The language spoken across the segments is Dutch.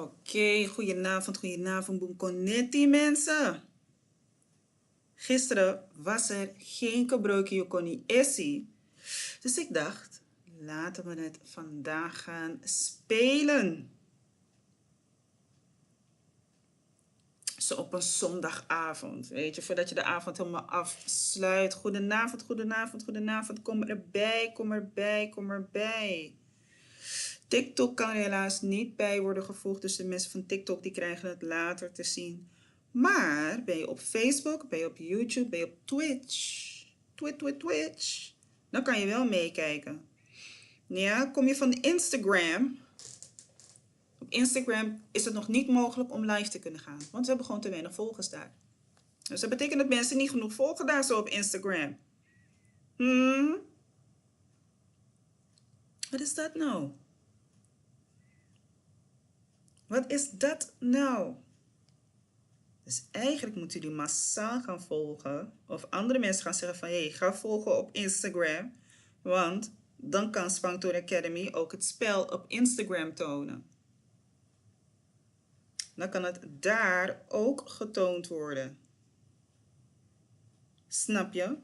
Oké, goedenavond, boem konetti mensen. Gisteren was er geen gebruikje koni essie. Dus ik dacht, laten we het vandaag gaan spelen. Zo op een zondagavond, weet je, voordat je de avond helemaal afsluit. Goedenavond. Kom erbij. TikTok kan er helaas niet bij worden gevoegd. Dus de mensen van TikTok die krijgen het later te zien. Maar ben je op Facebook, ben je op YouTube, ben je op Twitch. Twitch. Dan kan je wel meekijken. Ja, kom je van Instagram. Op Instagram is het nog niet mogelijk om live te kunnen gaan. Want we hebben gewoon te weinig volgers daar. Dus dat betekent dat mensen niet genoeg volgen daar zo op Instagram. Wat is dat nou? Wat is dat nou? Dus eigenlijk moeten jullie massaal gaan volgen. Of andere mensen gaan zeggen van, hey, ga volgen op Instagram. Want dan kan Spangtoon Academy ook het spel op Instagram tonen. Dan kan het daar ook getoond worden. Snap je?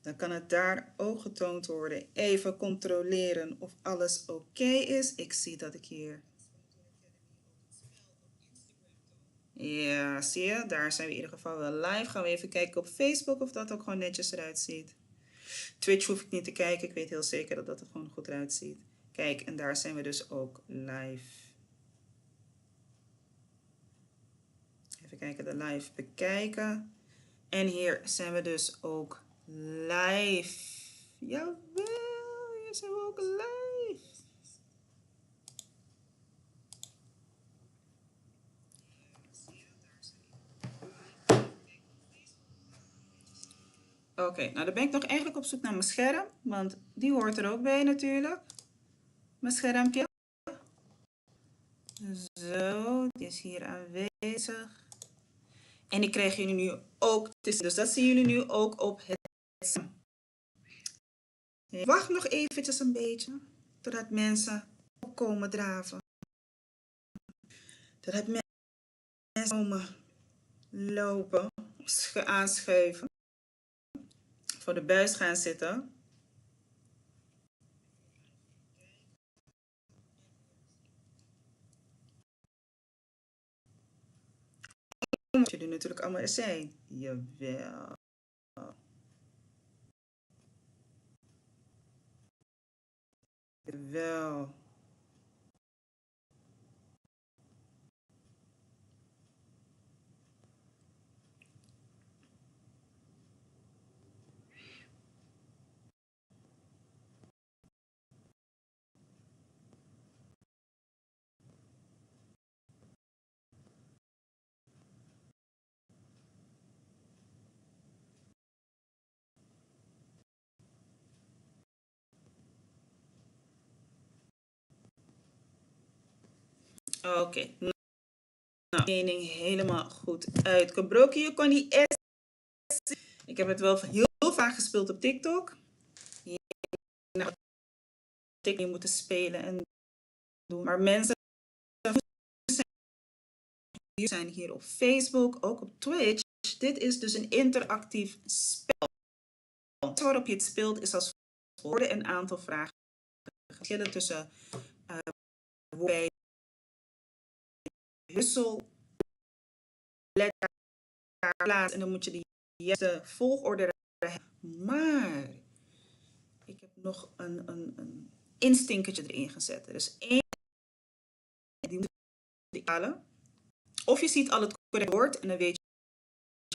Dan kan het daar ook getoond worden. Even controleren of alles oké is. Ik zie dat ik hier... Ja, zie je? Daar zijn we in ieder geval wel live. Gaan we even kijken op Facebook of dat ook gewoon netjes eruit ziet. Twitch hoef ik niet te kijken. Ik weet heel zeker dat dat er gewoon goed eruit ziet. Kijk, en daar zijn we dus ook live. Even kijken, de live bekijken. En hier zijn we dus ook live. Jawel, hier zijn we ook live. Oké, nou dan ben ik nog eigenlijk op zoek naar mijn scherm. Want die hoort er ook bij natuurlijk. Mijn schermpje. Zo, die is hier aanwezig. En die krijgen jullie nu ook te zien. Dus dat zien jullie nu ook op het scherm. Wacht nog eventjes een beetje. Totdat mensen opkomen draven. Totdat mensen komen lopen. Aanschuiven. Voor de buis gaan zitten. Moet jullie natuurlijk allemaal er zijn. Jawel. Jawel. Oké. Nou, mening helemaal goed uitgebroken. Je kon niet eens. Ik heb het wel heel vaak gespeeld op TikTok. Je moeten spelen en doen. Maar mensen zijn hier op Facebook, ook op Twitch. Dit is dus een interactief spel. Waarop je het speelt is als volgt: een aantal vragen. Verschillen tussen woorden, wissel, letter, plaats. En dan moet je de juiste volgorde hebben. Maar ik heb nog een instinkertje erin gezet. Er is één die moet je halen. Of je ziet al het correct woord en dan weet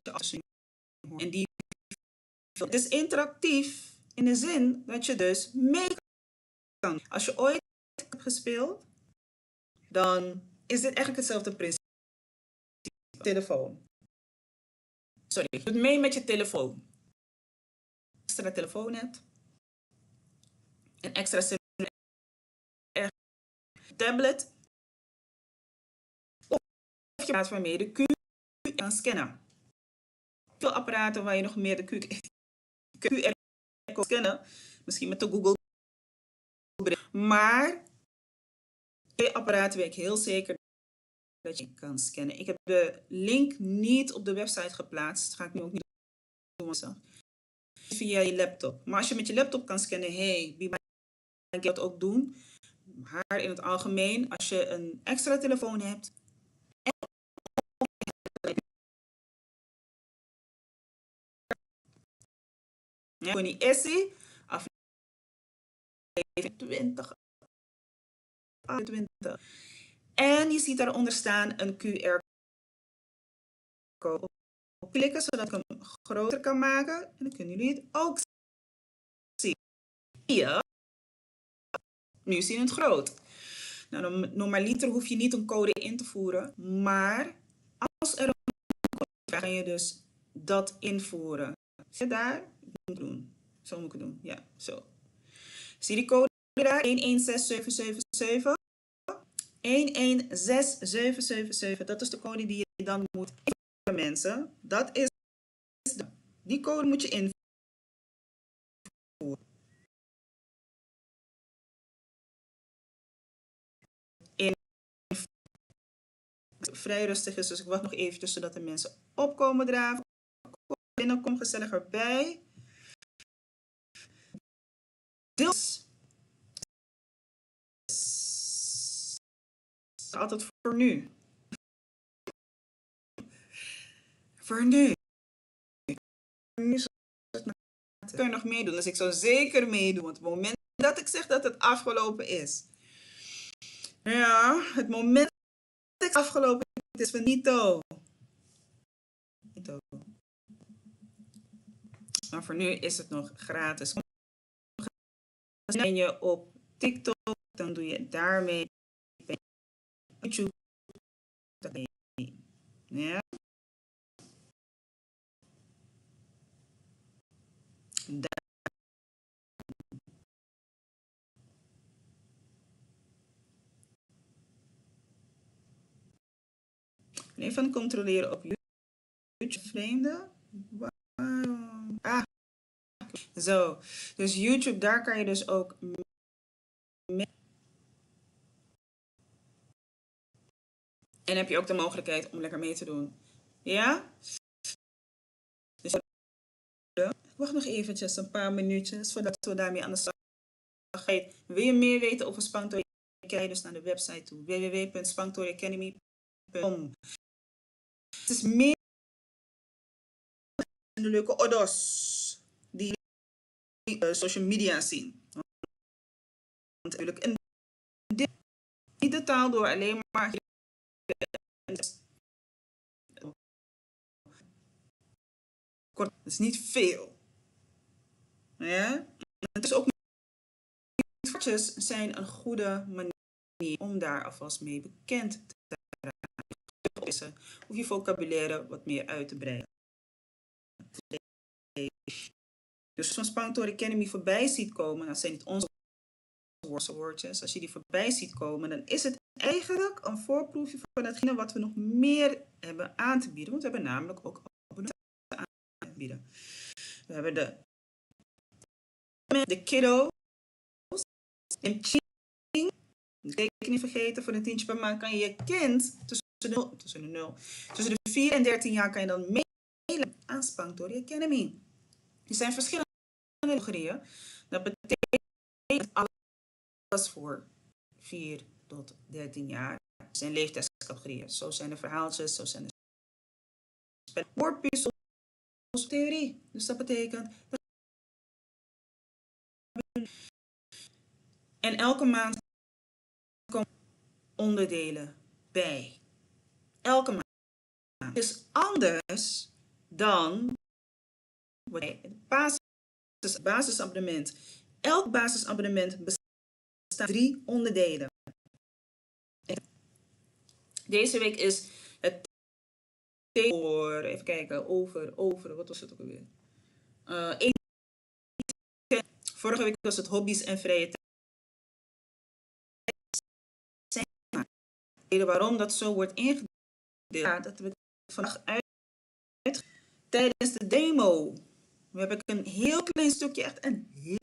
je als je en die. Het is interactief in de zin dat je dus mee kan. Als je ooit hebt gespeeld, dan is dit eigenlijk hetzelfde principe. Telefoon. Sorry, je doet mee met je telefoon. Extra telefoon hebt. Een extra tablet. Of je apparaat waarmee je de QR kan scannen. Veel apparaten waar je nog meer de QR kan scannen. Misschien met de Google Maar twee apparaten weet ik heel zeker dat je kan scannen. Ik heb de link niet op de website geplaatst. Dat ga ik nu ook niet doen. Via je laptop. Maar als je met je laptop kan scannen, wie kan dat ook doen. Maar in het algemeen, als je een extra telefoon hebt. Connie Essie, aflevering 20. En je ziet daaronder staan een QR-code. Op klikken zodat ik hem groter kan maken. En dan kunnen jullie het ook zien. Ja. Nu zie je het groot. Nou, normaliter hoef je niet een code in te voeren. Maar als er een code is, ga je dus dat invoeren. Zie je daar? Zo moet ik het doen. Ja, zo. Zie je die code daar? 116777. 116777. Dat is de code die je dan moet invoeren, mensen. Dat is die code moet je invoeren. Vrij rustig is, dus ik wacht nog eventjes zodat de mensen opkomen draven. Binnenkom gezellig erbij. Deels. Altijd voor nu. Voor nu. Kun je nog meedoen? Dus ik zou zeker meedoen. Want het moment dat ik zeg dat het afgelopen is. Ja, het moment dat het afgelopen is, is finito. Maar voor nu is het nog gratis. Ben je op TikTok, dan doe je daarmee. YouTube. Ja. Even controleren op YouTube. Vreemde. Ah, zo. Dus YouTube, daar kan je dus ook en heb je ook de mogelijkheid om lekker mee te doen. Ja? Dus wacht nog eventjes, een paar minuutjes, voordat we daarmee aan de slag gaan. Wil je meer weten over Spanktory Academy? Dus naar de website toe. www.spanktoryacademy.com. Het is meer de leuke odos die social media zien. Want natuurlijk niet de taal door alleen maar kort, het is niet veel. Ja? Het is ook niet zijn een goede manier om daar alvast mee bekend te raken. Of je vocabulaire wat meer uit te breiden. Dus als je Spanktory Academy voorbij ziet komen, dat zijn niet onze woordjes. Als je die voorbij ziet komen, dan is het eigenlijk een voorproefje van hetgene wat we nog meer hebben aan te bieden. Want we hebben namelijk ook abonnementen aan te bieden. We hebben de kiddo's. En zeker niet vergeten, voor een tientje per maand kan je je kind tussen de 4 en 13 jaar kan je dan mailen aan Spanktory Academy. Er zijn verschillende categorieën. Dat betekent alles voor 4 tot 13 jaar. Er zijn leeftijdscategorieën. Zo zijn de verhaaltjes, zo zijn de woordpuzzels, theorie. Dus dat betekent en elke maand komen onderdelen bij. Elke maand. Dus anders dan het basisabonnement. Elk basisabonnement bestaat uit 3 onderdelen. Deze week is het voor, even kijken, over, wat was het ook alweer? Vorige week was het hobby's en vrije tijd. Waarom dat zo wordt ingedeeld, dat we vandaag uit tijdens de demo. We hebben een heel klein stukje, echt een heel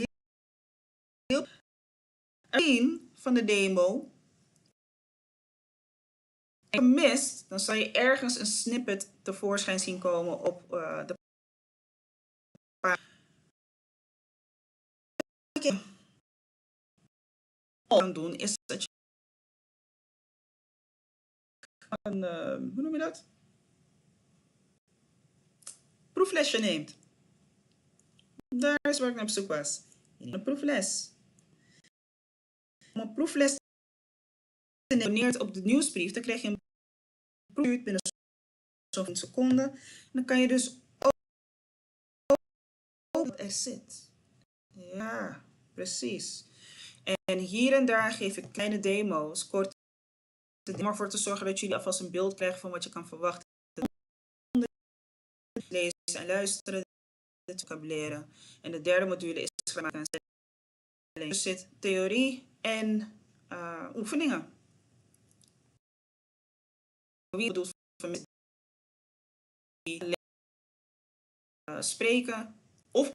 1 van de demo gemist, dan zal je ergens een snippet tevoorschijn zien komen op de pagina. Wat je kan doen is dat je een, hoe noem je dat? Proeflesje neemt. Daar is waar ik naar op zoek was. Een proefles. Om een proefles te nemen op de nieuwsbrief, dan krijg je een proefduurt binnen zo'n seconde. En dan kan je dus ook wat er zit. Ja, precies. En hier en daar geef ik kleine demo's, korte demo's, maar voor te zorgen dat jullie alvast een beeld krijgen van wat je kan verwachten. Lezen en luisteren, dit vocabuleren. En de derde module is grammatica en spelling. Dus zit theorie en oefeningen. Wie bedoelt van mensen die spreken of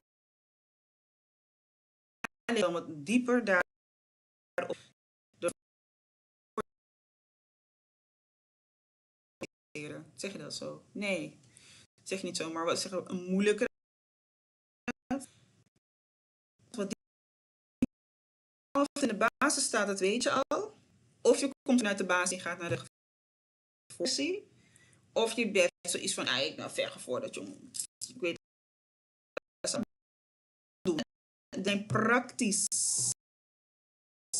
alleen wat dieper daarop. Zeg je dat zo? Nee, zeg je niet zo, maar wat zeggen we? Een moeilijke. Wat in de basis staat, dat weet je al. Of je komt vanuit de basis en gaat naar de versie. Of je bent zoiets van, ik ben ver gevorderd, jongen. Ik weet wat ze doen. Het zijn praktisch.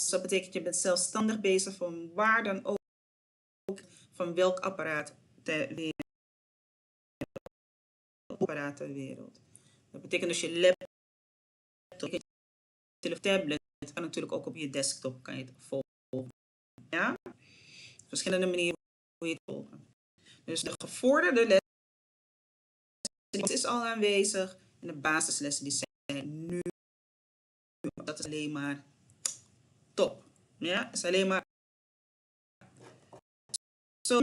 Dat betekent, je bent zelfstandig bezig van waar dan ook, van welk apparaat ter wereld. Dat betekent dus je laptop, je tablet, kan natuurlijk ook op je desktop kan je het volgen. Ja? Verschillende manieren hoe je het volgen. Dus de gevorderde les is al aanwezig en de basislessen die zijn nu. Dat is alleen maar top. Ja, is alleen maar zo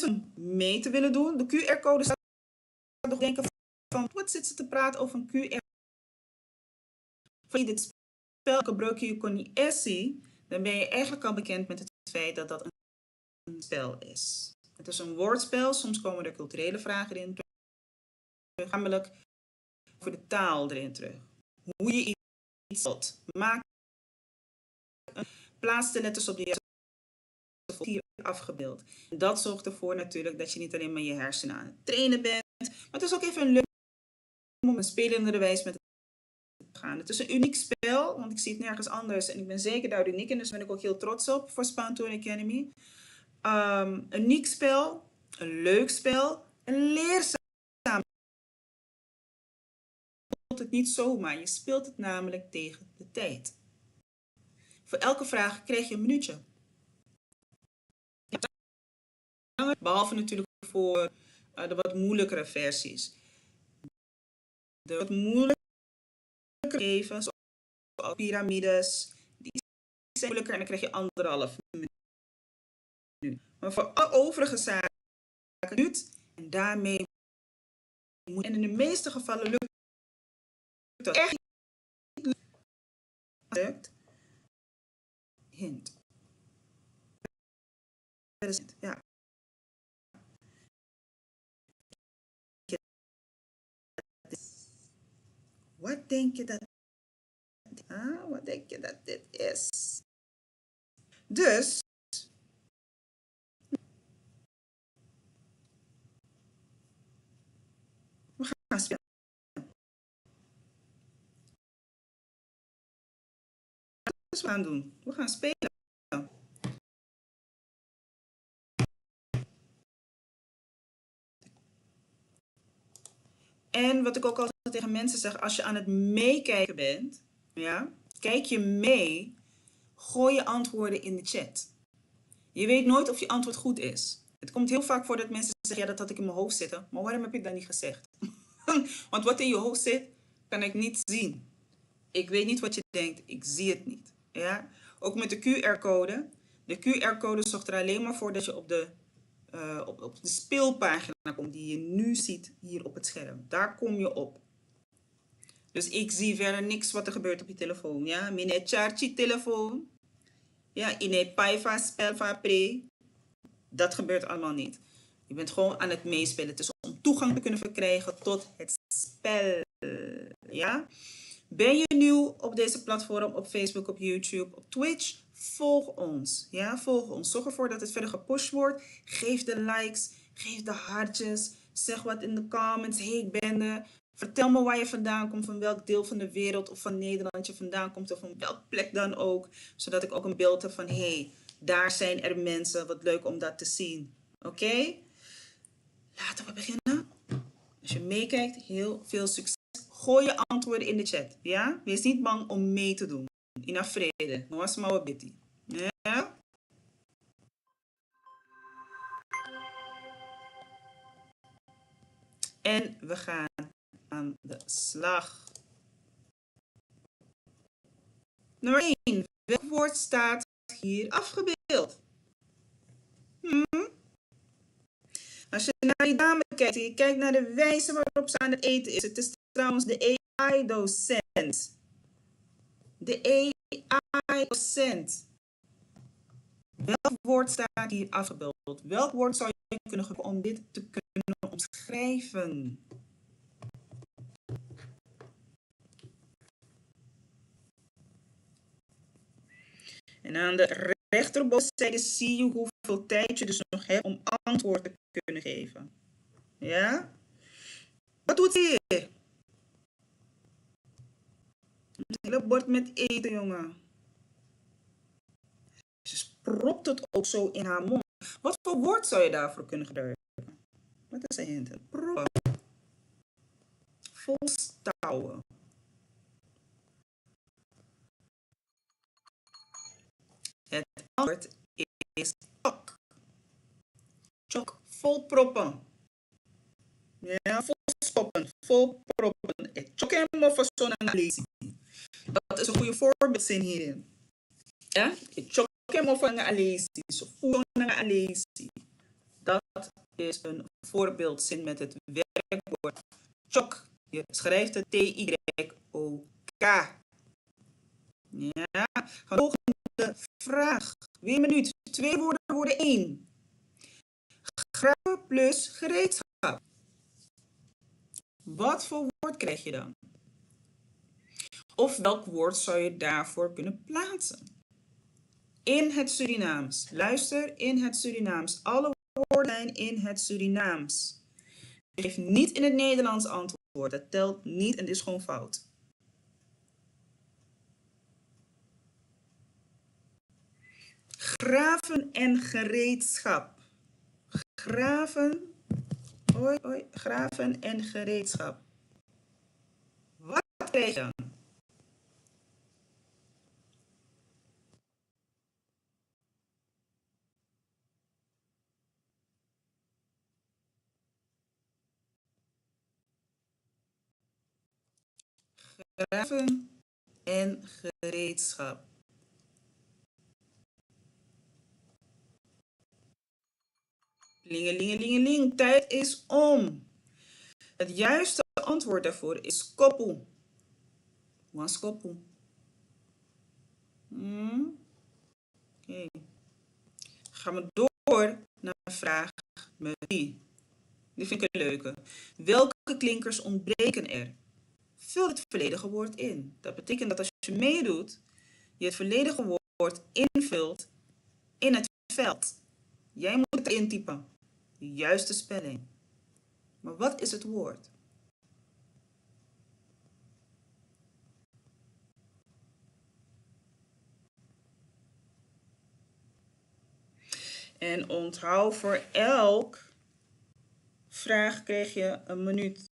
om mee te willen doen. De QR-code staat nog denken van wat zit ze te praten over een QR. Van je dit spel gebruik je kon niet zien, dan ben je eigenlijk al bekend met het feit dat dat een spel is. Het is een woordspel, soms komen er culturele vragen erin terug, namelijk voor de taal erin terug. Hoe je iets tot maakt, plaats de letters op de juiste hier afgebeeld. En dat zorgt ervoor natuurlijk dat je niet alleen maar je hersenen aan het trainen bent, maar het is ook even een leuk om een spelende wijze met het te gaan. Het is een uniek spel, want ik zie het nergens anders en ik ben zeker daar uniek in, dus ben ik ook heel trots op voor Spaantoon Academy. Een uniek spel, een leuk spel, een leerzaam. Je speelt het niet zomaar, je speelt het namelijk tegen de tijd. Voor elke vraag krijg je een minuutje. Behalve natuurlijk voor de wat moeilijkere versies. De wat moeilijkere even, zoals piramides, die zijn moeilijker en dan krijg je 1,5 minuut. Maar voor alle overige zaken een minuut en daarmee moet. En in de meeste gevallen lukt dat echt niet. Hint. Ja. Wat denk je dat wat denk je dat dit is? Dus we gaan spelen. Dus we gaan doen. We gaan spelen. En wat ik ook altijd tegen mensen zeg, als je aan het meekijken bent, ja, kijk je mee, gooi je antwoorden in de chat. Je weet nooit of je antwoord goed is. Het komt heel vaak voor dat mensen zeggen, ja, dat had ik in mijn hoofd zitten. Maar waarom heb je dat niet gezegd? Want wat in je hoofd zit, kan ik niet zien. Ik weet niet wat je denkt, ik zie het niet. Ja? Ook met de QR-code. De QR-code zorgt er alleen maar voor dat je op de speelpagina komt die je nu ziet hier op het scherm. Daar kom je op. Dus ik zie verder niks wat er gebeurt op je telefoon. Ja, mine charge telefoon. Ja, in een paiva spel van pre. Dat gebeurt allemaal niet. Je bent gewoon aan het meespelen. Het is om toegang te kunnen verkrijgen tot het spel. Ja? Ben je nieuw op deze platform, op Facebook, op YouTube, op Twitch? Volg ons. Ja, volg ons. Zorg ervoor dat het verder gepusht wordt. Geef de likes, geef de hartjes. Zeg wat in de comments. Hey, ik ben er. Vertel me waar je vandaan komt, van welk deel van de wereld of van Nederland je vandaan komt of van welke plek dan ook. Zodat ik ook een beeld heb van, hey, daar zijn er mensen. Wat leuk om dat te zien. Oké? Laten we beginnen. Als je meekijkt, heel veel succes. Gooi je antwoorden in de chat. Ja? Wees niet bang om mee te doen. In vrede. Was maar wat bitty. Ja? En we gaan aan de slag. Nummer 1. Welk woord staat hier afgebeeld? Als je naar die dame kijkt en je kijkt naar de wijze waarop ze aan het eten is. Het is trouwens de AI-docent. De AI-docent. Welk woord staat hier afgebeeld? Welk woord zou je kunnen gebruiken om dit te kunnen omschrijven? En aan de rechterbovenkant zie je hoeveel tijd je dus nog hebt om antwoord te kunnen geven. Ja? Wat doet ze hier? Een hele bord met eten, jongen. Ze propt het ook zo in haar mond. Wat voor woord zou je daarvoor kunnen gebruiken? Wat is een hint? Proppen. Volstouwen. Het antwoord is chok. Chok, vol proppen. Ja, vol stoppen, vol proppen. Chok helemaal van zo'n analyse. Dat is een goede voorbeeldzin hierin. Ja? Chok helemaal van een analyse. Zo'n analyse. Dat is een voorbeeldzin met het werkwoord chok. Je schrijft het T-Y-O-K. Ja. Volgende vraag. Weer een minuut. 2 woorden worden 1. Grappen plus gereedschap. Wat voor woord krijg je dan? Of welk woord zou je daarvoor kunnen plaatsen? In het Surinaams. Luister, in het Surinaams. Alle woorden zijn in het Surinaams. Je geeft niet in het Nederlands antwoord. Dat telt niet en dit is gewoon fout. Graven en gereedschap. Graven, graven en gereedschap. Wat krijg je dan? Graven en gereedschap. Lingelingelingeling, tijd is om. Het juiste antwoord daarvoor is koppel. Was koppel. Oké. Gaan we door naar vraag 3. Die vind ik een leuke. Welke klinkers ontbreken er? Vul het volledige woord in. Dat betekent dat als je meedoet, je het volledige woord invult in het veld. Jij moet het intypen. De juiste spelling. Maar wat is het woord? En onthoud, voor elk vraag krijg je een minuut.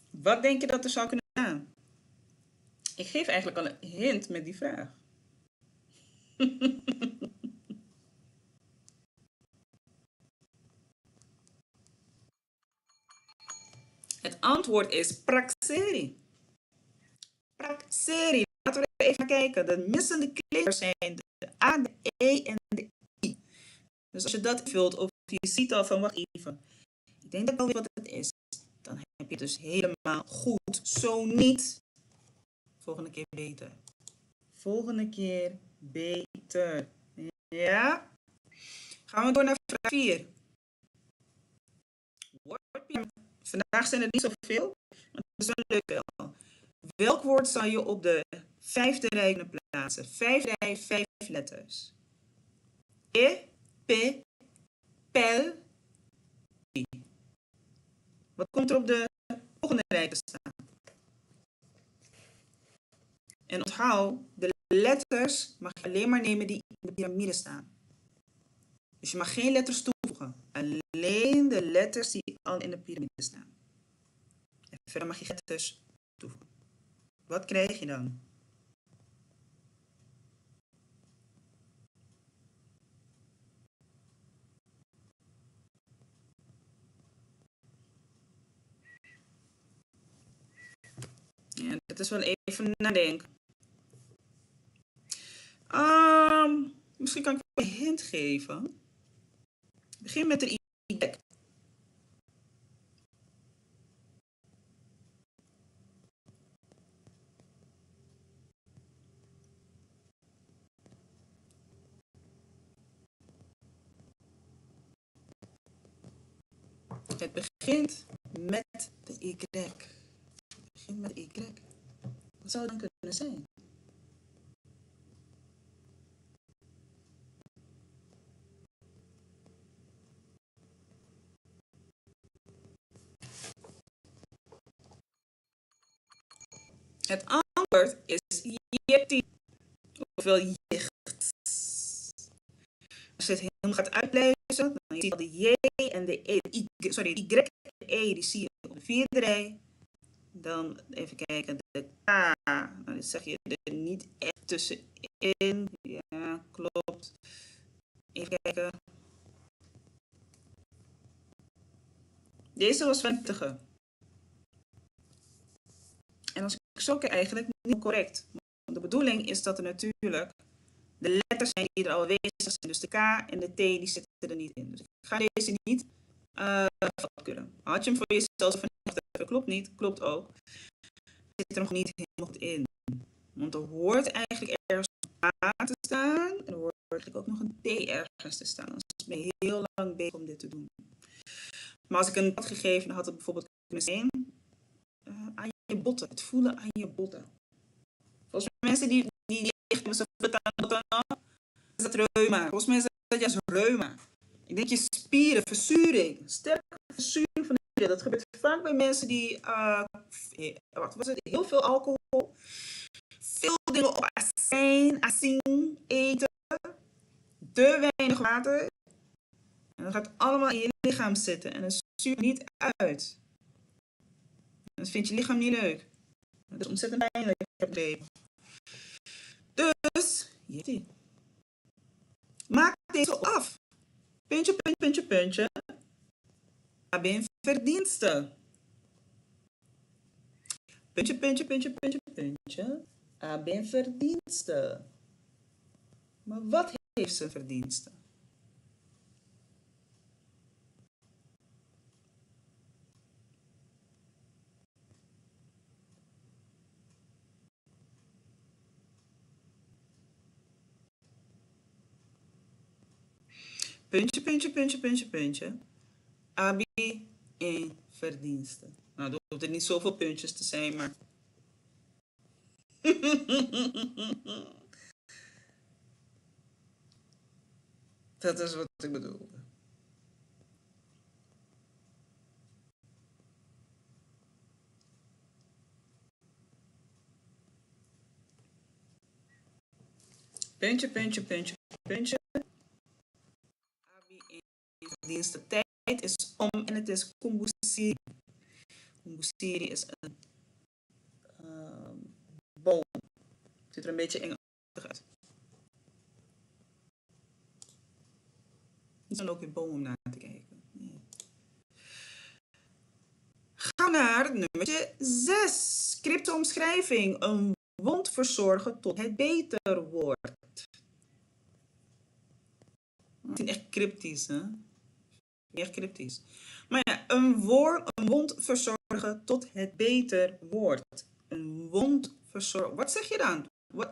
Wat denk je dat er zou kunnen staan? Ik geef eigenlijk al een hint met die vraag. Het antwoord is praxeri. Praxeri. Laten we even kijken. De missende kleders zijn de A, de E en de I. Dus als je dat vult, of je ziet al van, wacht even. Ik denk dat ik wel weet wat het is. Dan heb je het dus helemaal goed. Zo niet. Volgende keer beter. Volgende keer beter. Ja? Gaan we door naar vraag 4. Vandaag zijn er niet zoveel, maar het is wel leuk wel. Welk woord zal je op de 5e rij kunnen plaatsen? 5 rij, 5 letters. E, P, pel, I. Wat komt er op de volgende rij te staan? En onthoud, de letters mag je alleen maar nemen die in de piramide staan. Dus je mag geen letters toevoegen. Alleen de letters die al in de piramide staan. En verder mag je letters toevoegen. Wat krijg je dan? Ja, dat is wel even nadenken. Misschien kan ik een hint geven. Begin met de Y. Het begint met de Y. Het begint met de Y. Wat zou het dan kunnen zijn? Het antwoord is jeti, ofwel jicht. Als je het helemaal gaat uitlezen, dan zie je al de J en de E, de Y en de E, die zie je op de 4e rij. Dan even kijken, de K, nou, dat zeg je er niet echt tussenin. Ja, klopt. Even kijken. Deze was ventige. En als ik zo kijk, eigenlijk niet correct. De bedoeling is dat er natuurlijk de letters zijn die er al aanwezig zijn. Dus de K en de T die zitten er niet in. Dus ik ga deze niet kunnen. Had je hem voor jezelf van klopt niet, klopt ook. Zit er nog niet helemaal goed in. Want er hoort eigenlijk ergens een A te staan. En er hoort eigenlijk ook nog een T ergens te staan. Dus ik ben heel lang bezig om dit te doen. Maar als ik een had gegeven, dan had het bijvoorbeeld kunnen zijn aan je botten. Het voelen aan je botten. Volgens mij mensen die echt hebben ze voelen aan de botten, is dat reuma. Volgens mij is dat juist reuma. Ik denk je spieren, verzuring, sterke verzuring van de spieren. Dat gebeurt vaak bij mensen die heel veel alcohol, veel dingen op azijn eten, te weinig water. En dat gaat allemaal in je lichaam zitten en dat zuurt niet uit. Dat vindt je lichaam niet leuk. Dat is ontzettend pijnlijk. Dus, maak deze af. Puntje, puntje, puntje, puntje. Ben verdienste. Puntje, puntje, puntje, puntje, puntje. Ben verdienste. Maar wat heeft ze verdienste? Puntje, puntje, puntje, puntje, puntje. Abi in verdienste. Nou, er hoeft er niet zoveel puntjes te zijn, maar... Dat is wat ik bedoelde. Puntje, puntje, puntje, puntje. Abi in verdienste. Tijd is om en het is kumbusiri. Kumbusiri is een boom. Het ziet er een beetje engachtig uit. Het is dan ook weer boom om naar te kijken. Nee. Gaan we naar nummer 6. Scriptomschrijving. Een wond verzorgen tot het beter wordt. Het is echt cryptisch, hè? Echt cryptisch. Maar ja, een wond verzorgen tot het beter wordt. Een wond verzorgen. Wat zeg je dan?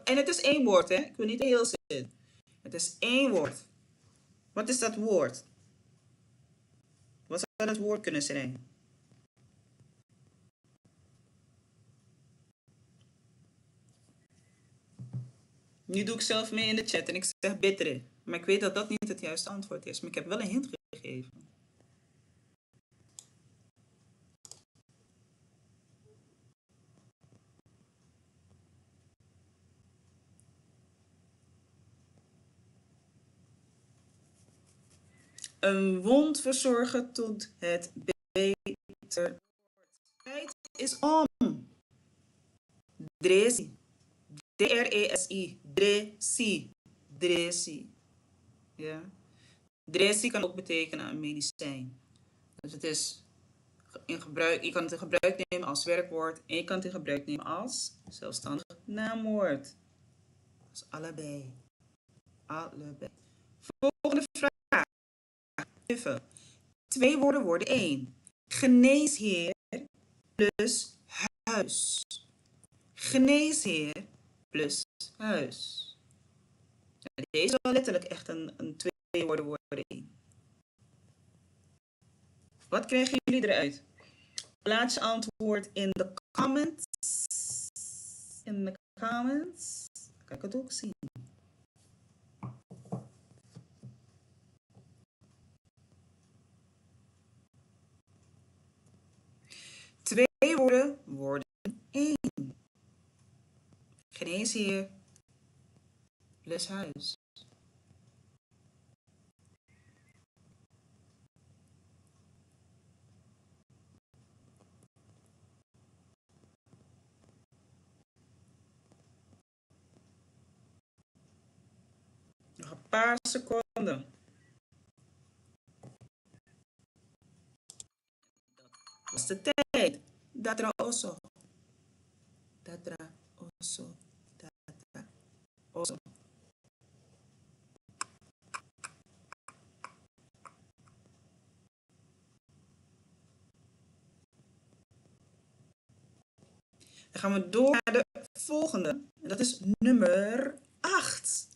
En het is één woord, hè? Ik wil niet heel zitten. Het is één woord. Wat is dat woord? Wat zou dat woord kunnen zijn? Nu doe ik zelf mee in de chat en ik zeg bittere. Maar ik weet dat dat niet het juiste antwoord is. Maar ik heb wel een hint gegeven. Een wond verzorgen tot het beter. Tijd is om. Dresi. D-R-E-S-I. Dresi. Dresi. Ja. Dresi kan ook betekenen een medicijn. Dus het is in gebruik, je kan het in gebruik nemen als werkwoord en je kan het in gebruik nemen als zelfstandig naamwoord. Dus allebei. Allebei. Volgende vraag. Even. 2 woorden worden 1. Geneesheer plus huis. Geneesheer plus huis. Deze is wel letterlijk echt een 2 woorden worden 1. Wat krijgen jullie eruit? Plaats je antwoord in de comments. In de comments. Kan ik het ook zien? Twee woorden worden 1. Geneesheer plus huis. Nog een paar seconden. Dat was de tijd. Datra oso. Datra oso. Datra oso. Dan gaan we door naar de volgende. En dat is nummer 8.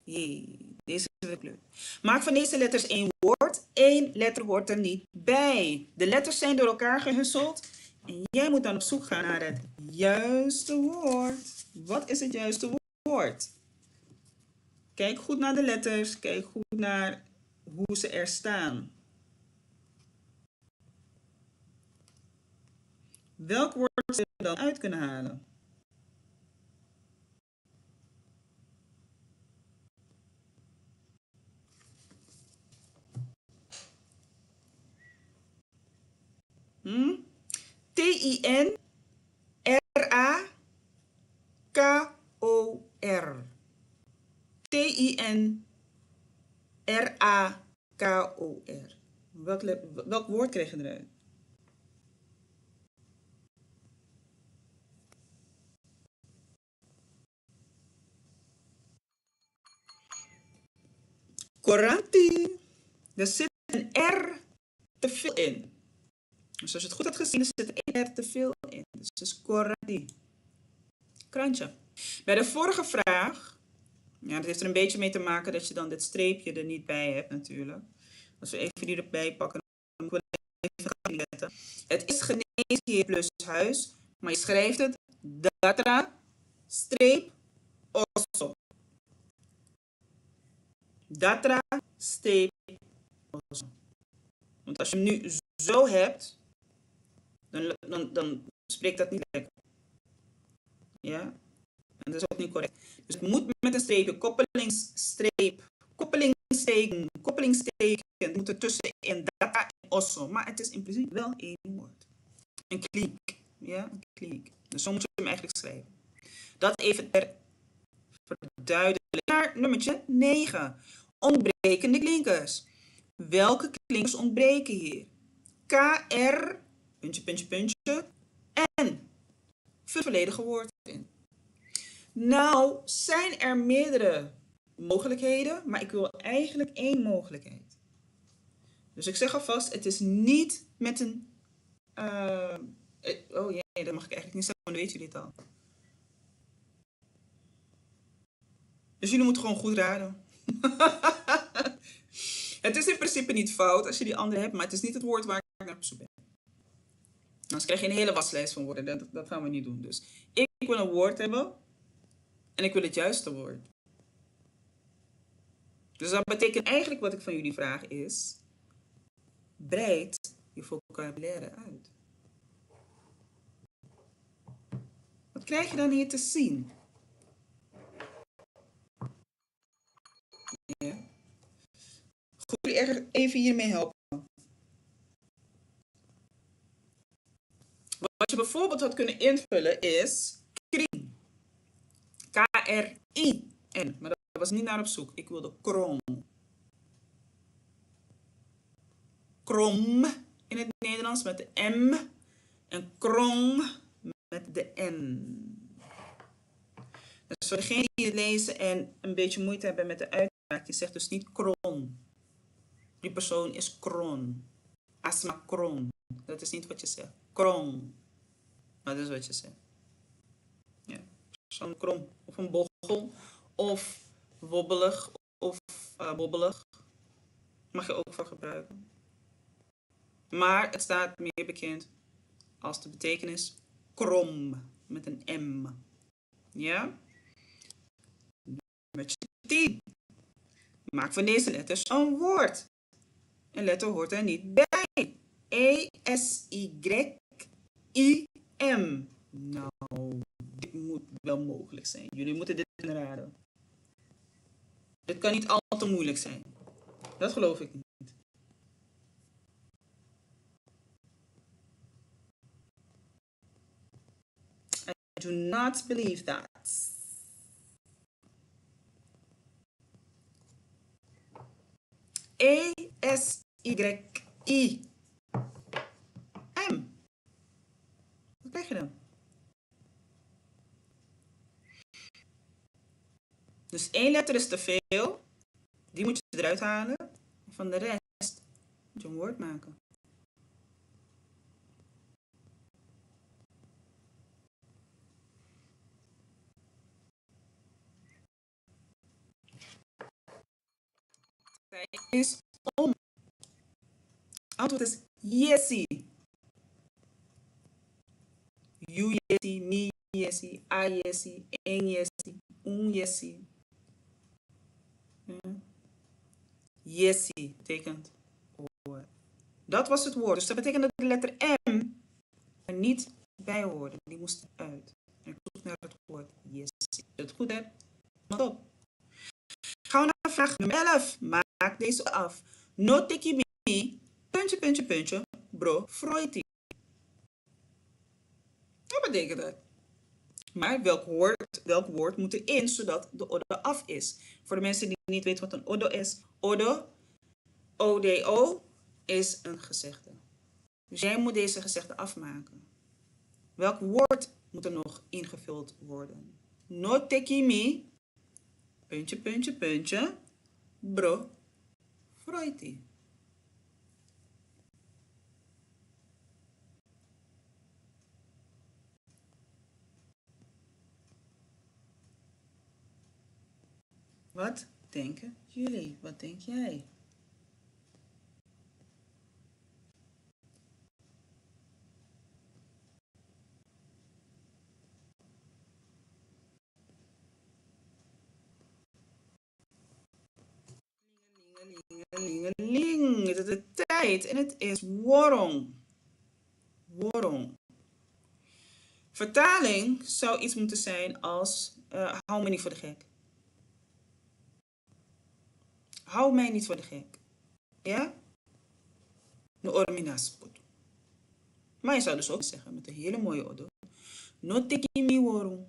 Jee, deze is weer leuk. Maak van deze letters 1 woord. 1 letter hoort er niet bij. De letters zijn door elkaar gehusteld. En jij moet dan op zoek gaan naar het juiste woord. Wat is het juiste woord? Kijk goed naar de letters. Kijk goed naar hoe ze er staan. Welk woord zou je dan uit kunnen halen? T-I-N-R-A-K-O-R. T-I-N-R-A-K-O-R. Welk woord krijg je eruit? Coranti. Er zit een R te veel in. Dus als je het goed hebt gezien, er zit een R te veel in. Dus het is coranti. Krantje. Bij de vorige vraag, ja, dat heeft er een beetje mee te maken dat je dan dit streepje er niet bij hebt natuurlijk. Als we even die erbij pakken, dan moet ik even gaan letten. Het is geneesheer plus huis, maar je schrijft het datra streep osso. Datra streep osso. Want als je hem nu zo hebt, dan spreekt dat niet lekker. Ja? En dat is ook niet correct. Dus het moet met een streepje, koppelingsteken, moet er tussenin data en osso. Maar het is in principe wel één woord. Een kliek. Ja, een kliek. Dus zo moet je hem eigenlijk schrijven. Dat even ter verduidelijking. Naar nummertje 9. Ontbrekende klinkers. Welke klinkers ontbreken hier? KR puntje, puntje, puntje. En vul volledige woord in. Nou zijn er meerdere mogelijkheden, maar ik wil eigenlijk één mogelijkheid. Dus ik zeg alvast, het is niet met een... oh jee, dat mag ik eigenlijk niet zeggen, want dan weten jullie het al. Dus jullie moeten gewoon goed raden. Het is in principe niet fout als je die andere hebt, maar het is niet het woord waar ik naar op zoek ben. Anders krijg je een hele waslijst van woorden. Dat gaan we niet doen. Dus ik wil een woord hebben en ik wil het juiste woord. Dus dat betekent eigenlijk wat ik van jullie vraag is, breid je vocabulaire uit. Wat krijg je dan hier te zien? Ja. Goed, jullie even hiermee helpen. Wat je bijvoorbeeld had kunnen invullen is kring. K-R-I-N. Maar dat was niet naar op zoek. Ik wilde krom. Krom in het Nederlands met de M. En krong met de N. Dus voor degenen die het lezen en een beetje moeite hebben met de uitspraak, je zegt dus niet kron. Die persoon is kron. Asma kron. Dat is niet wat je zegt. Kron. Maar dat is wat je zegt. Ja. Zo'n krom. Of een bochel. Of wobbelig. Of bobbelig. Mag je ook voor gebruiken. Maar het staat meer bekend als de betekenis krom. Met een M. Ja? Nummer 10. Maak van deze letters een woord. Een letter hoort er niet bij. E-S-Y-I-M. Nou, dit moet wel mogelijk zijn. Jullie moeten dit raden. Dit kan niet al te moeilijk zijn. Dat geloof ik niet. I do not believe that. E-S-Y-I-M. Wat krijg je dan? Dus één letter is te veel. Die moet je eruit halen. Van de rest moet je een woord maken. Tijd is om. Antwoord is yesi. You yesi, me yesi, I yesi, en yesi, un yesi. Yesi betekent woord. Dat was het woord. Dus dat betekent dat de letter M er niet bij hoorde. Die moest uit. En ik zoek naar het woord yesi. Als je het goed hebt, op. Gaan we naar vraag nummer 11. Maak deze af. No teki me, puntje, puntje, puntje, bro, freuti. Wat betekent dat? Maar welk woord moet erin zodat de orde af is? Voor de mensen die niet weten wat een orde is. Orde, O-D-O, is een gezegde. Dus jij moet deze gezegde afmaken. Welk woord moet er nog ingevuld worden? No teki me, puntje, puntje, puntje, bro, freuti. Wat denken jullie? Wat denk jij? Lingeling, het is de tijd en het is worong. Worong. Vertaling zou iets moeten zijn als hou me niet voor de gek. Hou mij niet voor de gek. Ja? No orminaspot. Maar je zou dus ook zeggen met een hele mooie orde. No teki mi worong.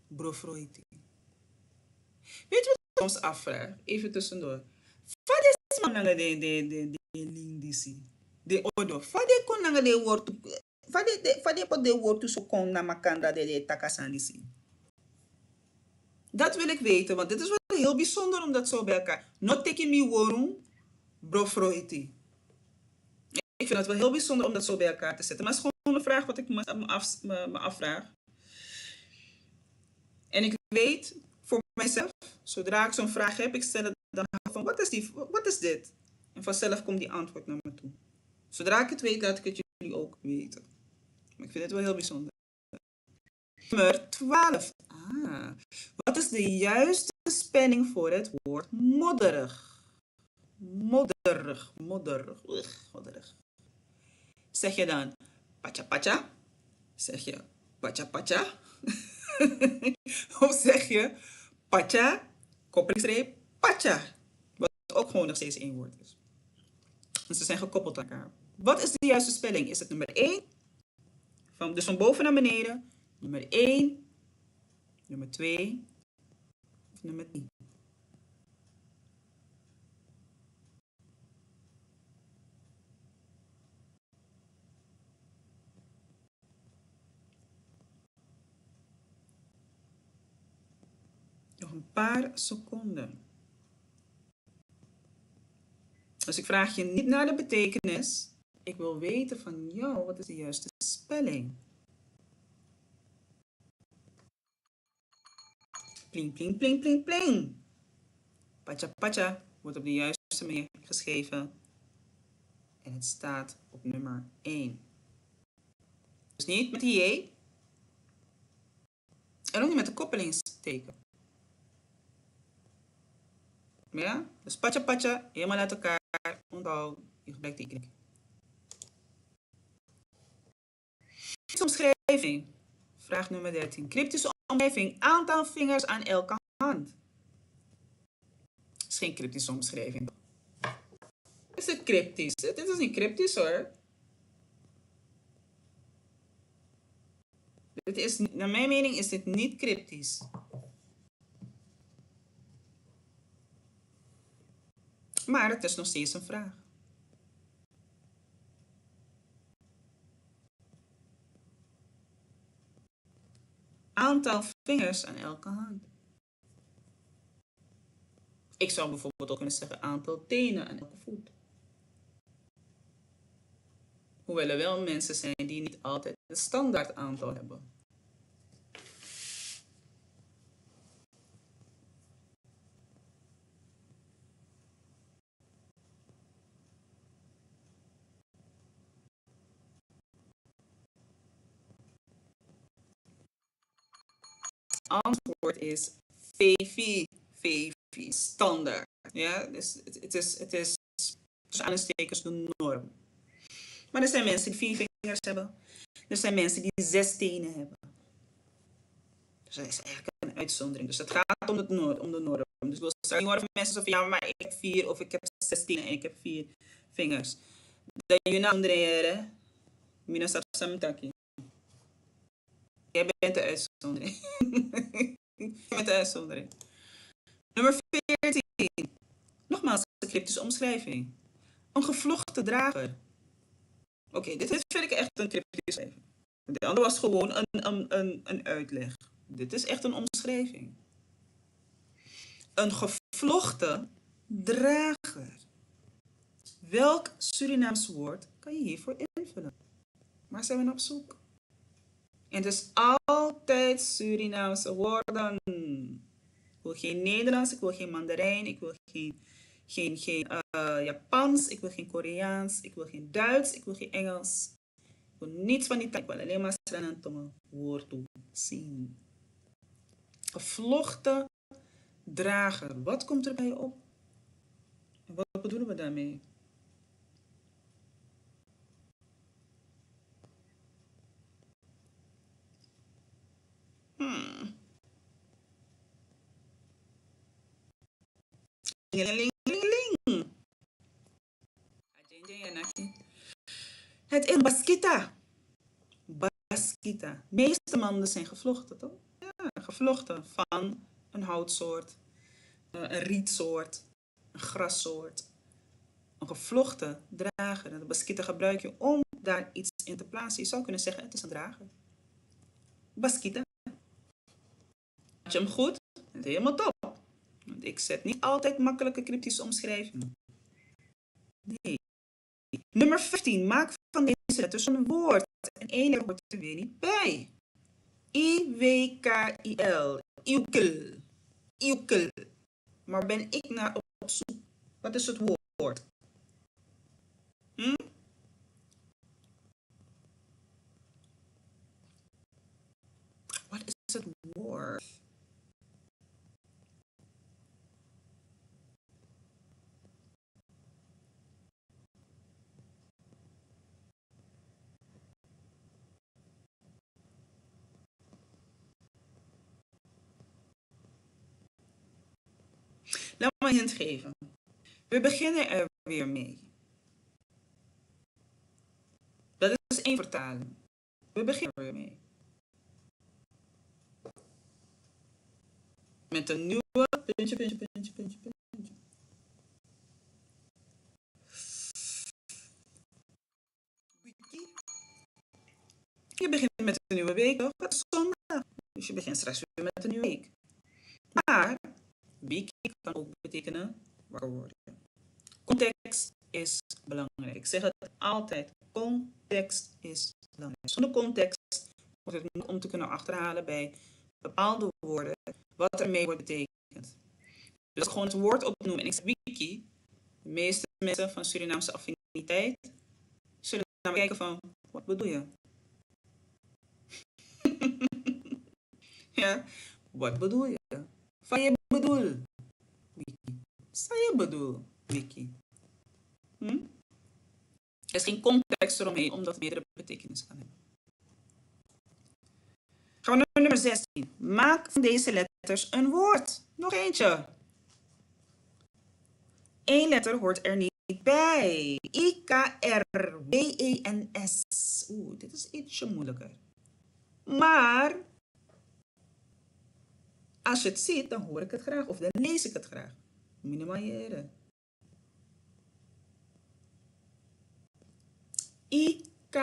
Bro froiti. Weet je wat ik soms afvraag? Even tussendoor. Wat is man de lindisi? De odo. Fade kon nanga de woord. Fade pot de woord so kon na makanda de takasandisi. Dat wil ik weten, want dit is wel heel bijzonder om dat zo bij elkaar. Not taking me worum, bro froiti. Ik vind het wel heel bijzonder om dat zo bij elkaar te zetten. Maar het is gewoon een vraag wat ik me afvraag. En ik weet voor mijzelf, zodra ik zo'n vraag heb, ik stel het dan van wat is dit? En vanzelf komt die antwoord naar me toe. Zodra ik het weet, laat ik het jullie ook weten. Maar ik vind het wel heel bijzonder. Nummer 12. Wat is de juiste spelling voor het woord modderig? Modderig. Modderig. Zeg je dan pacha pacha? Zeg je pacha pacha? Of zeg je pacha, koppelingsstreep, pacha? Wat ook gewoon nog steeds één woord is. Dus ze zijn gekoppeld aan elkaar. Wat is de juiste spelling? Is het nummer 1? Dus van boven naar beneden. Nummer 1, nummer 2 of nummer 3? Nog een paar seconden. Dus ik vraag je niet naar de betekenis. Ik wil weten van jou, wat is de juiste spelling? Pling, pling, pling, pling, pling. Pacha, pacha wordt op de juiste manier geschreven. En het staat op nummer 1. Dus niet met die J. En ook niet met de koppelingsteken. Ja? Dus pacha, pacha, helemaal uit elkaar. Onthoud, je gebruikt tekening. Cryptische omschrijving. Vraag nummer 13. Cryptische omschrijving. Aantal vingers aan elke hand. Het is geen cryptische omschrijving. Is het cryptisch? Dit is niet cryptisch hoor. Naar mijn mening is dit niet cryptisch. Maar het is nog steeds een vraag. Aantal vingers aan elke hand. Ik zou bijvoorbeeld ook kunnen zeggen aantal tenen aan elke voet. Hoewel er wel mensen zijn die niet altijd het standaard aantal hebben. Antwoord is VV. VV, standaard. Ja, dus het is tussen aanstekens de norm. Maar er zijn mensen die 4 vingers hebben. Er zijn mensen die 6 tenen hebben. Dus dat is eigenlijk een uitzondering. Dus het gaat om de norm. Dus ik wil straks niet horen van mensen van ja, maar ik heb 4 of ik heb 6 tenen en ik heb 4 vingers. Dat je nou onderreden, mina sapsamtaki. Jij bent de uitzondering. Jij bent de uitzondering. Nummer 14. Nogmaals, een cryptische omschrijving. Een gevlochten drager. Oké, dit vind ik echt een cryptische omschrijving. De andere was gewoon een uitleg. Dit is echt een omschrijving. Een gevlochten drager. Welk Surinaams woord kan je hiervoor invullen? Waar zijn we op zoek? En het is altijd Surinaamse woorden. Ik wil geen Nederlands, ik wil geen Mandarijn, ik wil geen Japans, ik wil geen Koreaans, ik wil geen Duits, ik wil geen Engels. Ik wil niets van die taal. Ik wil alleen maar Sranantongen woord zien. Gevlochten drager. Wat komt er bij je op? En wat bedoelen we daarmee? Het is baskita. Baskita. De meeste manden zijn gevlochten, toch? Ja, gevlochten van een houtsoort, een rietsoort, een grassoort. een gevlochten drager. En de baskita gebruik je om daar iets in te plaatsen. Je zou kunnen zeggen, het is een drager. Baskita. Had je hem goed? Het is helemaal top. Want ik zet niet altijd makkelijke cryptische omschrijvingen. Nee. Nummer 15. Maak van deze letters een woord. En één letter hoort er weer niet bij. I-W-K-I-L. Iukel. Iukel. Maar ben ik naar op zoek? Wat is het woord? Wat is het woord? Laat me een hint geven. We beginnen er weer mee. Dat is één vertaling. We beginnen er weer mee. Met een nieuwe puntje, puntje, puntje, puntje, puntje. Je begint met een nieuwe week, toch? Het is zondag. Dus je begint straks weer met een nieuwe week. Maar week kan ook betekenen wakker worden. Context is belangrijk. Ik zeg het altijd. Context is belangrijk. Zonder context wordt het moeilijk om te kunnen achterhalen bij bepaalde woorden wat ermee wordt betekend. Dus als ik gewoon het woord opnoem en ik zeg wiki, de meeste mensen van Surinaamse affiniteit zullen naar me kijken van, wat bedoel je? Ja, wat bedoel je? Van je bedoel, wiki. Sa je bedoel, wiki. Er is geen context eromheen, omdat het meerdere betekenissen kan hebben. Gaan we naar nummer 16. Maak van deze letters een woord. Nog eentje. Eén letter hoort er niet bij. I-K-R-W-E-N-S. Oeh, dit is ietsje moeilijker. Maar als je het ziet, dan hoor ik het graag. Of dan lees ik het graag. Minimaliseren. I-K-R-W-E-N-S.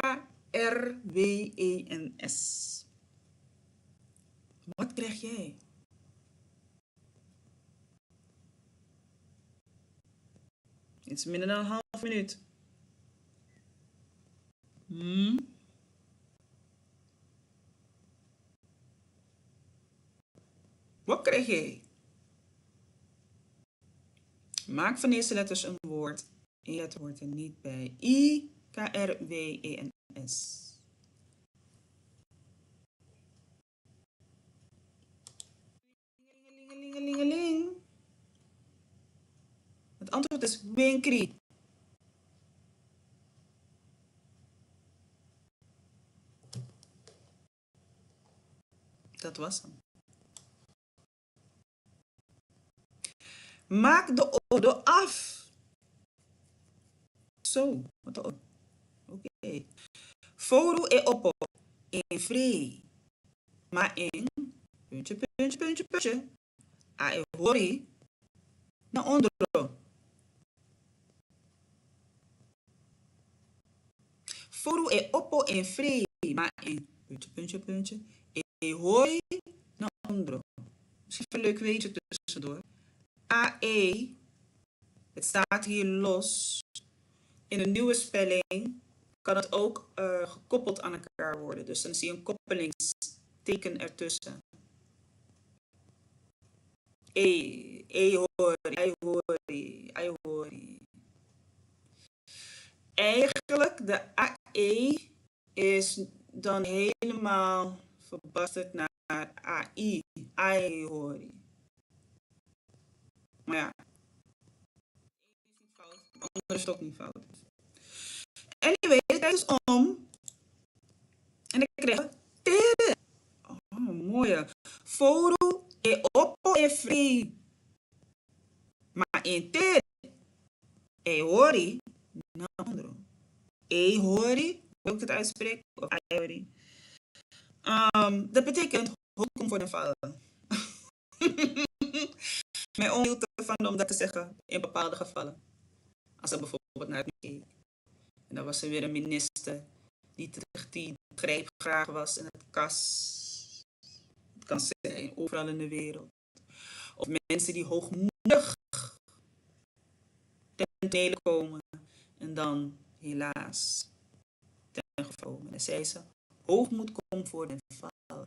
Wat krijg jij? Iets minder dan een half minuut. Wat krijg jij? Maak van deze letters een woord. Eén letter hoort er niet bij. I-K-R-W-E-N-S. Lingelingelingeling. Het antwoord is winkri. Dat was hem. Maak de odo af. Zo, wat de odo. Oké. Foru e oppo in free. Maar in puntje, puntje, puntje, puntje. A e hori na ondro. Foru e oppo in free. Maar in puntje, puntje, puntje. E hori na ondro. Misschien een leuk weetje tussendoor. AE, het staat hier los. In een nieuwe spelling kan het ook gekoppeld aan elkaar worden. Dus dan zie je een koppelingsteken ertussen. Hori, hori. Eigenlijk de AE is dan helemaal verbasterd naar AI. Ai hori. Maar ja, de andere is ook niet fout. Anyway, het is om. En dan krijgen we tere. Oh, mooie. Foru e oppo e free. Maar in tere. E hori. Na ondro. E hori. Hoe ik het uitspreek? Of ai hori. Dat betekent hoek voor de vallen. Mij onhield ervan om dat te zeggen in bepaalde gevallen. Als er bijvoorbeeld naar het keek. En dan was er weer een minister die grijpgraag was en het kan zijn overal in de wereld. Of mensen die hoogmoedig ten tonele komen en dan helaas ten geval komen. En zei ze, hoogmoed komt voor den val.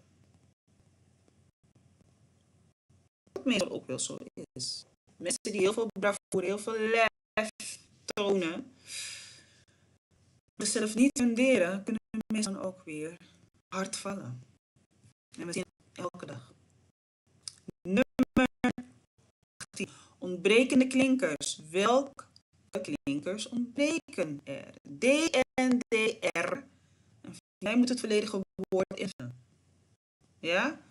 Wat meestal ook wel zo is. Mensen die heel veel bravoure, heel veel lef tonen, zelf niet funderen, kunnen meestal ook weer hard vallen. En we zien het elke dag. Nummer 18. Ontbrekende klinkers. Welke klinkers ontbreken er? D en DR. Jij moet het volledige woord invullen. Ja?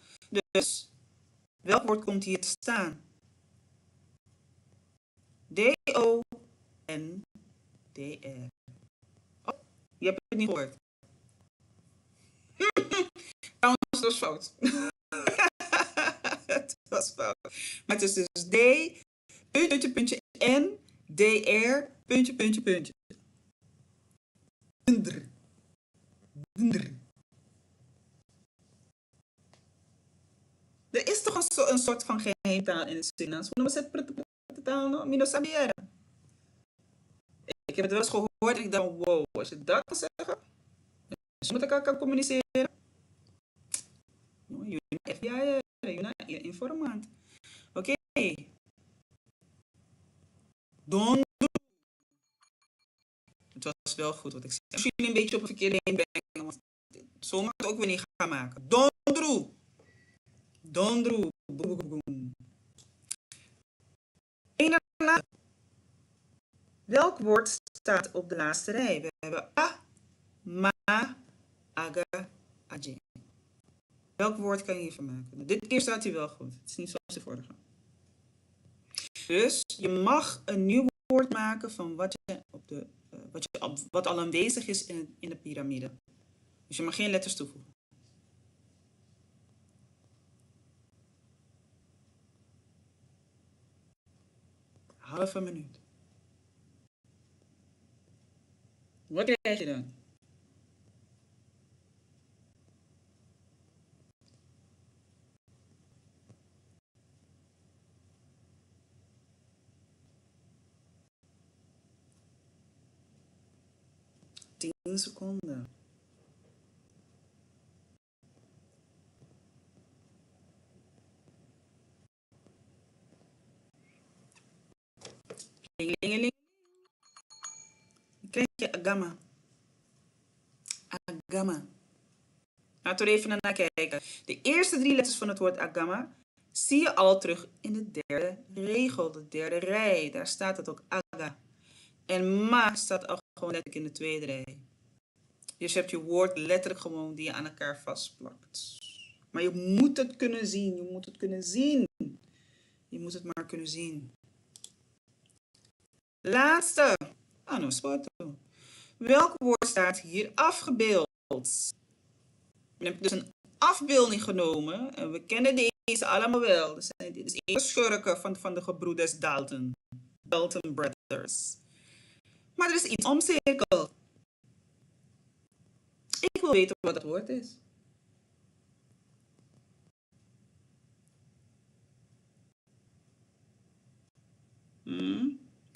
Dus, welk woord komt hier te staan? D-O-N-D-R. Oh, je hebt het niet gehoord. Trouwens, dat was fout. Het was fout. Maar het is dus D, puntje, puntje, N, DR, puntje, puntje, puntje. Dundr. Dundr. Er is toch een soort van geheimtaal in het Surinaams. Hoe noemen ze het taal? Minosabiera. Ik heb het wel eens gehoord en ik dacht, wow, als je dat kan zeggen, als je met elkaar kan communiceren. Je bent FBI, je bent informant. Oké. Dondro. Het was wel goed wat ik zei. Als jullie een beetje op een verkeerde heen brengen, want zo moet het ook weer niet gaan maken. Dondro. Dondro. Welk woord staat op de laatste rij? We hebben a, ma, aga, aje. Welk woord kan je hiervan maken? Dit keer staat hij wel goed. Het is niet zoals de vorige. Dus je mag een nieuw woord maken van wat al aanwezig is in de piramide. Dus je mag geen letters toevoegen. Halve minuut. Wat krijg je dan? Tien seconden. Lingelingeling. Dan krijg je agama. Agama. Laten we er even naar kijken. De eerste 3 letters van het woord agama zie je al terug in de derde regel, de derde rij. Daar staat het ook aga. En ma staat al gewoon letterlijk in de tweede rij. Dus je hebt je woord letterlijk gewoon die je aan elkaar vastplakt. Maar je moet het kunnen zien. Je moet het kunnen zien. Je moet het maar kunnen zien. Laatste. Nou, foto. Welk woord staat hier afgebeeld? We hebben dus een afbeelding genomen. En we kennen deze allemaal wel. Dit is een schurken van de gebroeders Dalton. Dalton Brothers. Maar er is iets omcirkeld. Ik wil weten wat het woord is.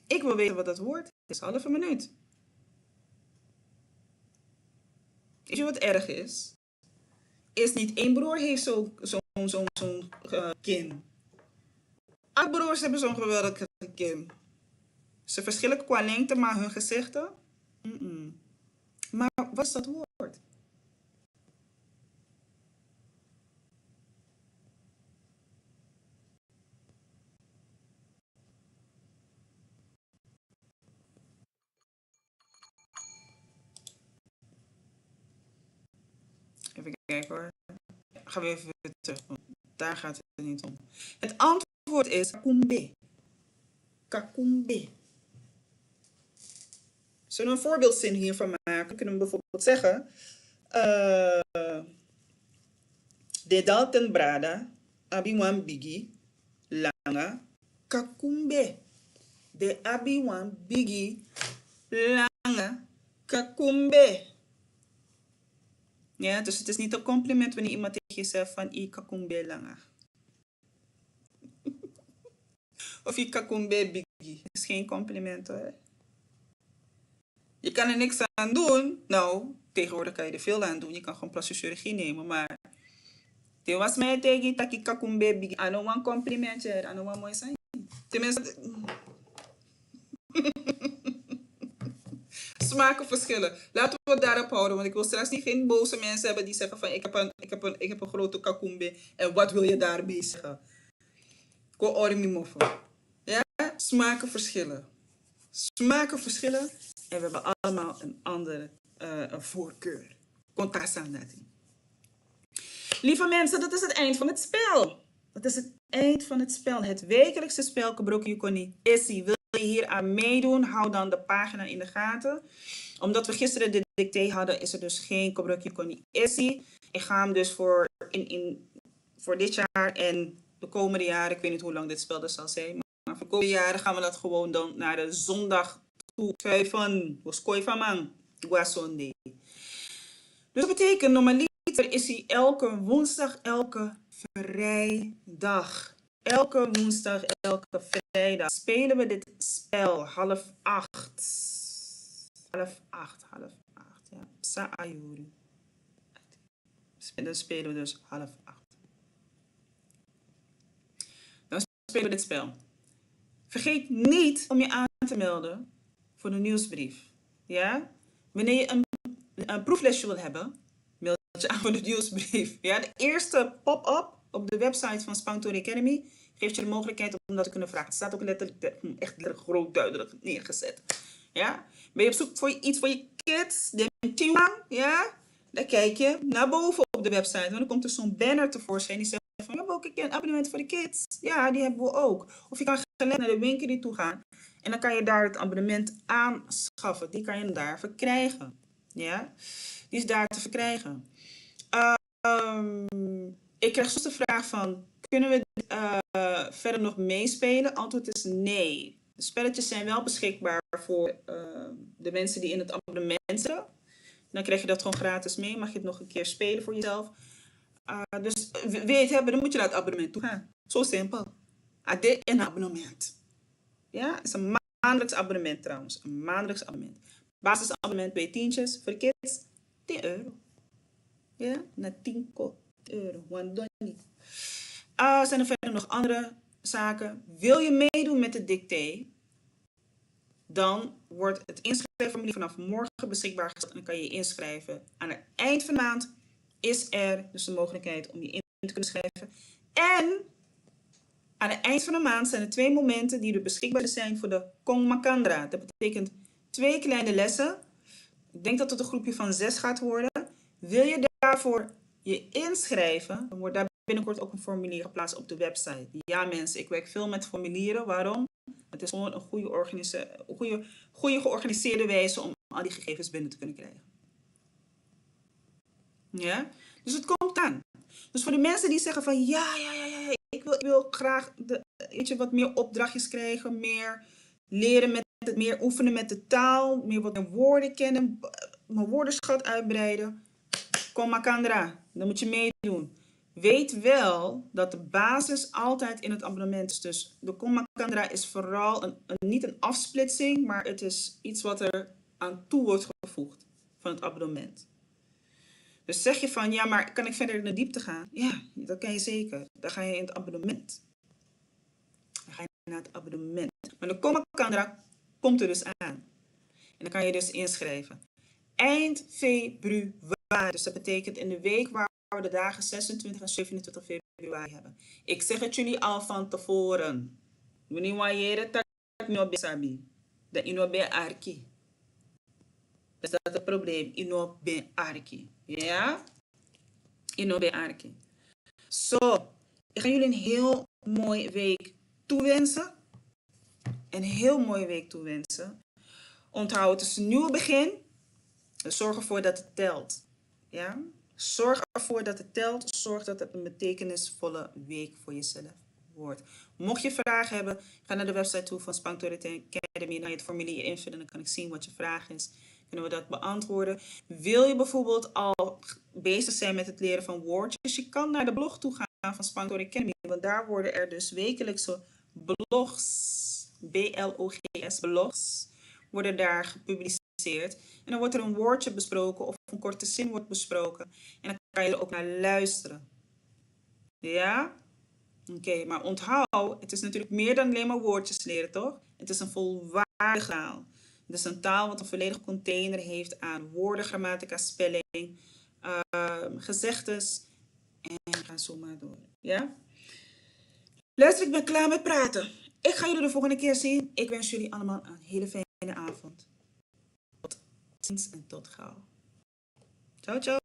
Ik wil weten wat dat woord is. Halve minuut. Weet je wat erg is? Is niet één broer heeft zo'n kin. 8 broers hebben zo'n geweldige kin. Ze verschillen qua lengte, maar hun gezichten. Maar wat is dat woord? Even kijken hoor. Gaan we even terug. Daar gaat het niet om. Het antwoord is kakumbe. Kakumbe. Zullen we een voorbeeldzin hiervan maken? We kunnen bijvoorbeeld zeggen. De Dalton Brada, Abiwan Bigi, Langa, Kakumbe. De Abiwan Bigi, lange kakumbe. Ja, dus het is niet een compliment wanneer iemand tegen je zegt van i kakumbe lange. Of i kakumbe biggie. Dat is geen compliment hoor. Je kan er niks aan doen. Nou, tegenwoordig kan je er veel aan doen. Je kan gewoon plastische chirurgie nemen, maar dit was mij tegen taki kakumbe biggie. I don't want complimentje. I don't want mooi zijn. Tenminste, smaken verschillen. Laten we het daarop houden, want ik wil straks niet geen boze mensen hebben die zeggen van ik heb een grote kakumbe en wat wil je daarmee zeggen? Ko ormi moffen. Ja, smaken verschillen. Smaken verschillen en we hebben allemaal een andere voorkeur. Contasanati. Lieve mensen, dat is het eind van het spel. Dat is het eind van het spel. Het wekelijkse spel Kabroki Yukoni Essie. Wil je hier aan meedoen? Hou dan de pagina in de gaten. Omdat we gisteren de dicté hadden, is er dus geen Kabroki Yukoni Essie. Ik ga hem dus voor dit jaar en de komende jaren, ik weet niet hoe lang dit spel dus zal zijn, maar voor de komende jaren gaan we dat gewoon dan naar de zondag toe schuiven. Woskooi van man, Sunday. Dus dat betekent normaliter is hij elke woensdag, elke vrijdag. Elke woensdag, elke vrijdag spelen we dit spel 7:30. 7:30. Ja. Saayuri. Dan spelen we dus 7:30. Dan spelen we dit spel. Vergeet niet om je aan te melden voor de nieuwsbrief. Ja? Wanneer je een proeflesje wil hebben, meld je aan voor de nieuwsbrief. Ja? De eerste pop-up op de website van Spangtori Academy geeft je de mogelijkheid om dat te kunnen vragen. Het staat ook letterlijk, echt groot duidelijk neergezet. Ja? Ben je op zoek voor iets voor je kids? Ja? Dan kijk je naar boven op de website. En dan komt er zo'n banner tevoorschijn die zegt van, we hebben ook een abonnement voor de kids. Ja, die hebben we ook. Of je kan gelijk naar de winkel toe gaan. En dan kan je daar het abonnement aanschaffen. Die kan je daar verkrijgen. Ja? Die is daar te verkrijgen. Ik krijg soms de vraag van, kunnen we verder nog meespelen? Antwoord is nee. De spelletjes zijn wel beschikbaar voor de mensen die in het abonnement zitten. Dan krijg je dat gewoon gratis mee. Mag je het nog een keer spelen voor jezelf. Dus wil je het hebben, dan moet je naar het abonnement toe gaan. Zo simpel. Dit is een abonnement. Ja, het is een maandelijks abonnement trouwens. Een maandelijks abonnement. Basisabonnement 2 tientjes. Voor de kids 10 euro. Ja, na 10 euro. Zijn er verder nog andere zaken? Wil je meedoen met de dicté? Dan wordt het inschrijfformulier vanaf morgen beschikbaar gesteld. En dan kan je je inschrijven. Aan het eind van de maand is er dus de mogelijkheid om je in te kunnen schrijven. En aan het eind van de maand zijn er 2 momenten die er beschikbaar zijn voor de Kong Makandra. Dat betekent 2 kleine lessen. Ik denk dat het een groepje van 6 gaat worden. Wil je daarvoor je inschrijven, dan wordt daar binnenkort ook een formulier geplaatst op de website. Ja mensen, ik werk veel met formulieren. Waarom? Het is gewoon een goede georganiseerde wijze om al die gegevens binnen te kunnen krijgen. Ja? Dus het komt aan. Dus voor de mensen die zeggen van ja, ik wil graag wat meer opdrachtjes krijgen, meer leren met het, meer oefenen met de taal, meer wat meer woorden kennen, mijn woordenschat uitbreiden. Kom Makandra, dan moet je meedoen. Weet wel dat de basis altijd in het abonnement is. Dus de Kom Makandra is vooral niet een afsplitsing, maar het is iets wat er aan toe wordt gevoegd van het abonnement. Dus zeg je van, ja, maar kan ik verder in de diepte gaan? Ja, dat kan je zeker. Dan ga je in het abonnement. Dan ga je naar het abonnement. Maar de Kom Makandra komt er dus aan. En dan kan je dus inschrijven. Eind februari. Dus dat betekent in de week waar we de dagen 26 en 27 februari hebben. Ik zeg het jullie al van tevoren. Wanneer waaieren tak no besabi. Dat ino ben arki. Dat is het probleem. Ino ben arki. Ja? Ino ben arki. Zo. Ik ga jullie een heel mooie week toewensen. Een heel mooie week toewensen. Onthoud, het is een nieuw begin. Dus zorg ervoor dat het telt. Ja? Zorg ervoor dat het telt. Zorg dat het een betekenisvolle week voor jezelf woord. Mocht je vragen hebben, ga naar de website toe van Spanktoriët Academy. Dan je het formulier invullen, dan kan ik zien wat je vraag is. Kunnen we dat beantwoorden. Wil je bijvoorbeeld al bezig zijn met het leren van woordjes? Je kan naar de blog toe gaan van Spanktoriët Academy. Want daar worden er dus wekelijkse blogs, blogs, blogs, worden daar gepubliceerd. En dan wordt er een woordje besproken of een korte zin wordt besproken. En dan kan je er ook naar luisteren. Ja? Oké, maar onthoud, het is natuurlijk meer dan alleen maar woordjes leren, toch? Het is een volwaardige taal. Het is een taal wat een volledige container heeft aan woorden, grammatica, spelling, gezegdes en ga zo maar door. Ja? Luister, ik ben klaar met praten. Ik ga jullie de volgende keer zien. Ik wens jullie allemaal een hele fijne avond. Tot ziens en tot gauw. Ciao, ciao.